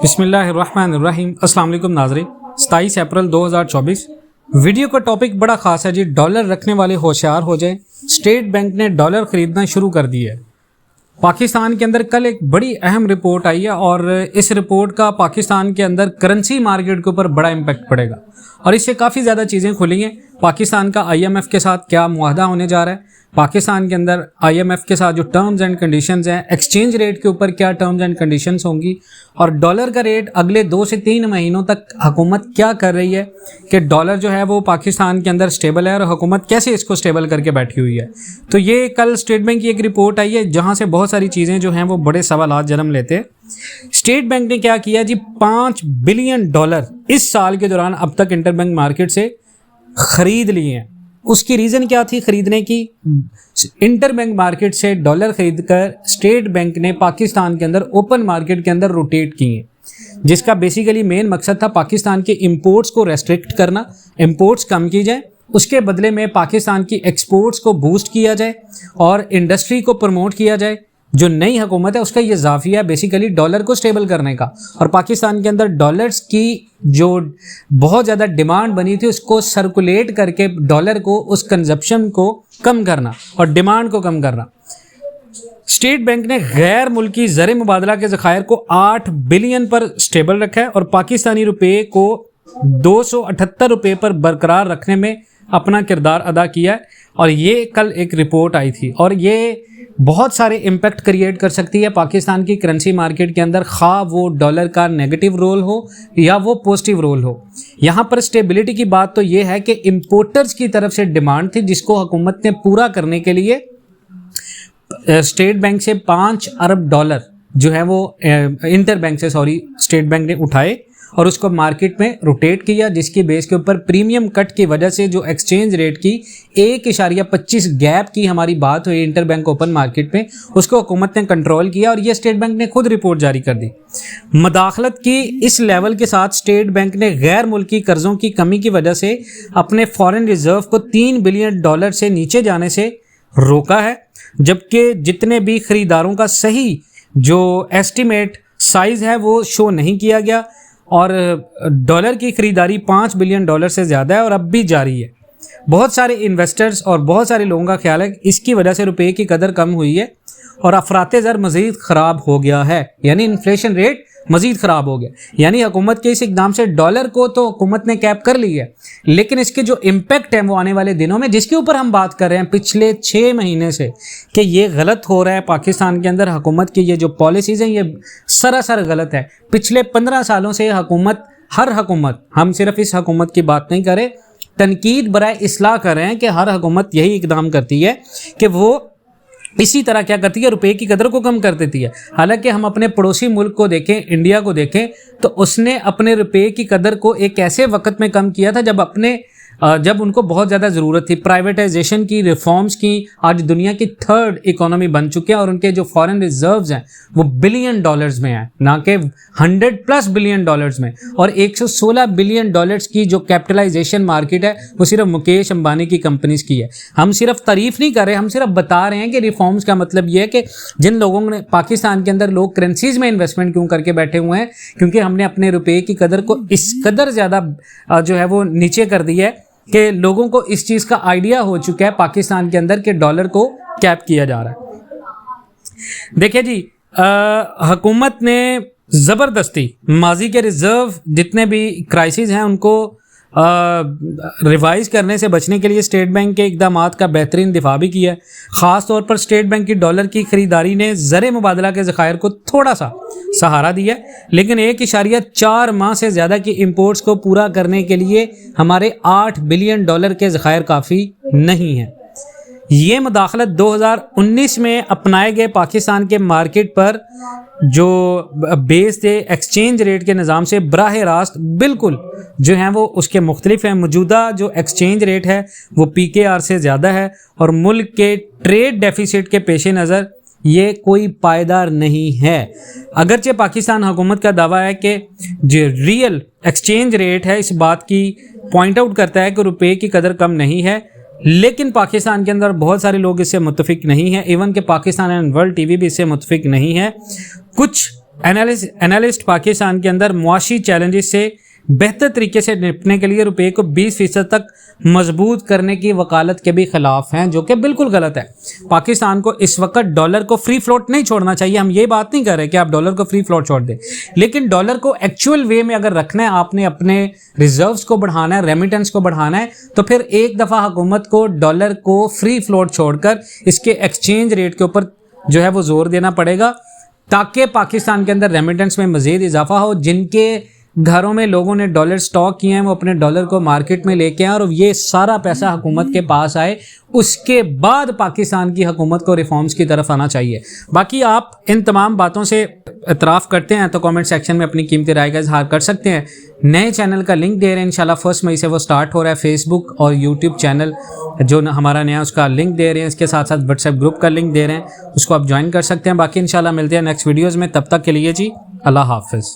बिस्मिल्लाहिर्रहमानिर्रहीम। अस्सलाम वालेकुम नाज़रीन। 27 अप्रैल 2024। वीडियो का टॉपिक बड़ा ख़ास है जी। डॉलर रखने वाले होशियार हो जाएं। स्टेट बैंक ने डॉलर ख़रीदना शुरू कर दिया है। पाकिस्तान के अंदर कल एक बड़ी अहम रिपोर्ट आई है और इस रिपोर्ट का पाकिस्तान के अंदर करेंसी मार्केट के ऊपर बड़ा इम्पैक्ट पड़ेगा और इससे काफ़ी ज़्यादा चीज़ें खुली हैं। पाकिस्तान का IMF के साथ क्या मुआहदा होने जा रहा है, पाकिस्तान के अंदर IMF के साथ जो टर्म्स एंड कंडीशंस हैं, एक्सचेंज रेट के ऊपर क्या टर्म्स एंड कंडीशंस होंगी और डॉलर का रेट अगले 2 से 3 महीनों तक हुकूमत क्या कर रही है कि डॉलर जो है वो पाकिस्तान के अंदर स्टेबल है और हुकूमत कैसे इसको स्टेबल करके बैठी हुई है। तो ये कल स्टेट बैंक की एक रिपोर्ट आई है जहाँ से बहुत सारी चीज़ें जो हैं वो बड़े सवालात जन्म लेते हैं। स्टेट बैंक ने क्या किया जी, $5 बिलियन इस साल के दौरान अब तक इंटरबैंक मार्केट से खरीद लिए हैं। उसकी रीज़न क्या थी खरीदने की? इंटरबैंक मार्केट से डॉलर खरीदकर स्टेट बैंक ने पाकिस्तान के अंदर ओपन मार्केट के अंदर रोटेट किए, जिसका बेसिकली मेन मकसद था पाकिस्तान के इंपोर्ट्स को रेस्ट्रिक्ट करना, इंपोर्ट्स कम की जाए, उसके बदले में पाकिस्तान की एक्सपोर्ट्स को बूस्ट किया जाए और इंडस्ट्री को प्रमोट किया जाए। जो नई हुकूमत है उसका ये ज़ाफिया है बेसिकली डॉलर को स्टेबल करने का और पाकिस्तान के अंदर डॉलर्स की जो बहुत ज़्यादा डिमांड बनी थी उसको सर्कुलेट करके डॉलर को, उस कंजप्शन को कम करना और डिमांड को कम करना। स्टेट बैंक ने गैर मुल्की ज़र मुबादला के ज़खायर को 8 बिलियन पर स्टेबल रखा है और पाकिस्तानी रुपये को 278 रुपये पर बरकरार रखने में अपना किरदार अदा किया है। और ये कल एक रिपोर्ट आई थी और ये बहुत सारे इम्पैक्ट क्रिएट कर सकती है पाकिस्तान की करेंसी मार्केट के अंदर, खा वो डॉलर का नेगेटिव रोल हो या वो पॉजिटिव रोल हो। यहाँ पर स्टेबिलिटी की बात तो ये है कि इंपोर्टर्स की तरफ से डिमांड थी जिसको हुकूमत ने पूरा करने के लिए स्टेट बैंक से $5 अरब जो है वो इंटरबैंक से स्टेट बैंक ने उठाए और उसको मार्केट में रोटेट किया, जिसकी बेस के ऊपर प्रीमियम कट की वजह से जो एक्सचेंज रेट की 1.25 गैप की हमारी बात हुई इंटरबैंक ओपन मार्केट में, उसको हुकूमत ने कंट्रोल किया और ये स्टेट बैंक ने खुद रिपोर्ट जारी कर दी। मदाखलत की इस लेवल के साथ स्टेट बैंक ने गैर मुल्की कर्ज़ों की कमी की वजह से अपने फॉरेन रिजर्व को $3 बिलियन से नीचे जाने से रोका है, जबकि जितने भी खरीदारों का सही जो एस्टिमेट साइज़ है वो शो नहीं किया गया और डॉलर की ख़रीदारी $5 बिलियन से ज़्यादा है और अब भी जारी है। बहुत सारे इन्वेस्टर्स और बहुत सारे लोगों का ख्याल है कि इसकी वजह से रुपए की कदर कम हुई है और अफराते ज़र मज़ीद ख़राब हो गया है, यानी इन्फ्लेशन रेट मज़ीद ख़राब हो गया। यानी हुकूमत के इस इक़दाम से डॉलर को तो हुकूमत ने कैप कर ली है, लेकिन इसके जो इम्पैक्ट है वो आने वाले दिनों में, जिसके ऊपर हम बात कर रहे हैं पिछले 6 महीने से कि ये गलत हो रहा है पाकिस्तान के अंदर, हुकूमत की ये जो पॉलिसीज़ हैं ये सरासर गलत है। पिछले 15 सालों से हर हुकूमत, हम सिर्फ इस हुकूमत की बात नहीं करें, तनकीद बराए इस्लाह कर रहे हैं कि हर हुकूमत यही इक़दाम करती है कि वो इसी तरह क्या करती है, रुपए की कदर को कम कर देती है। हालांकि हम अपने पड़ोसी मुल्क को देखें, इंडिया को देखें, तो उसने अपने रुपए की कदर को एक ऐसे वक्त में कम किया था जब उनको बहुत ज़्यादा ज़रूरत थी। प्राइवेटाइजेशन की, रिफॉर्म्स की, आज दुनिया की 3rd इकोनॉमी बन चुके हैं और उनके जो फॉरेन रिजर्व्स हैं वो $1 बिलियन में हैं, ना कि 100+ बिलियन में। और $116 बिलियन की जो कैपिटलाइजेशन मार्केट है वो सिर्फ मुकेश अंबानी की कंपनीज की है। हम सिर्फ तारीफ नहीं कर रहे, हम सिर्फ बता रहे हैं कि रिफॉर्म्स का मतलब ये है कि जिन लोगों ने पाकिस्तान के अंदर लोग करेंसीज में इन्वेस्टमेंट क्यों करके बैठे हुए हैं, क्योंकि हमने अपने रुपये की कदर को इस कदर ज़्यादा जो है वो नीचे कर दी है कि लोगों को इस चीज़ का आइडिया हो चुका है पाकिस्तान के अंदर कि डॉलर को कैप किया जा रहा है। देखिए जी, हुकूमत ने ज़बरदस्ती माजी के रिज़र्व जितने भी क्राइसिस हैं उनको रिवाइज़ करने से बचने के लिए स्टेट बैंक के इक़दामात का बेहतरीन दिफा भी किया है। ख़ास तौर पर स्टेट बैंक की डॉलर की ख़रीदारी ने ज़र मुबादला के ज़खायर को थोड़ा सा सहारा दिया है, लेकिन 1.4 माह से ज़्यादा की इंपोर्ट्स को पूरा करने के लिए हमारे $8 बिलियन के ज़खायर काफ़ी नहीं हैं। ये मुदाखलत 2019 में अपनाए गए पाकिस्तान के मार्केट पर जो बेस थे एक्सचेंज रेट के निज़ाम से बराह रास्त बिल्कुल जो हैं वो उसके मुख्तलिफ हैं। मौजूदा जो एक्सचेंज रेट है वो PKR से ज़्यादा है और मुल्क के ट्रेड डेफिसिट के पेश नज़र ये कोई पायदार नहीं है। अगरचे पाकिस्तान हुकूमत का दावा है कि जो रियल एक्सचेंज रेट है इस बात की पॉइंट आउट करता है कि रुपए की कदर कम नहीं है, लेकिन पाकिस्तान के अंदर बहुत सारे लोग इससे मुत्तफिक नहीं हैं। इवन के पाकिस्तान एंड वर्ल्ड टीवी भी इससे मुत्तफिक नहीं है। कुछ एनालिस्ट पाकिस्तान के अंदर मुआशी चैलेंजेस से बेहतर तरीके से निपटने के लिए रुपए को 20% तक मजबूत करने की वकालत के भी खिलाफ हैं, जो कि बिल्कुल गलत है। पाकिस्तान को इस वक्त डॉलर को फ्री फ्लोट नहीं छोड़ना चाहिए। हम ये बात नहीं कर रहे कि आप डॉलर को फ्री फ्लोट छोड़ दें, लेकिन डॉलर को एक्चुअल वे में अगर रखना है, आपने अपने रिजर्व्स को बढ़ाना है, रेमिटेंस को बढ़ाना है, तो फिर एक दफ़ा हुकूमत को डॉलर को फ्री फ्लोट छोड़कर इसके एक्सचेंज रेट के ऊपर जो है वो जोर देना पड़ेगा, ताकि पाकिस्तान के अंदर रेमिटेंस में मज़ीद इजाफा हो। जिनके घरों में लोगों ने डॉलर स्टॉक किए हैं, वो अपने डॉलर को मार्केट में लेके आए और ये सारा पैसा हुकूमत के पास आए। उसके बाद पाकिस्तान की हुकूमत को रिफॉर्म्स की तरफ आना चाहिए। बाकी आप इन तमाम बातों से इतराफ़ करते हैं तो कमेंट सेक्शन में अपनी कीमती राय का इजहार कर सकते हैं। नए चैनल का लिंक दे रहे हैं, इंशाल्लाह 1 मई से वो स्टार्ट हो रहा है। फेसबुक और यूट्यूब चैनल जो हमारा नया, उसका लिंक दे रहे हैं। इसके साथ साथ व्हाट्सएप ग्रुप का लिंक दे रहे हैं, उसको आप ज्वाइन कर सकते हैं। बाकी इंशाल्लाह मिलते हैं नेक्स्ट वीडियोज़ में। तब तक के लिए जी अल्लाह हाफिज़।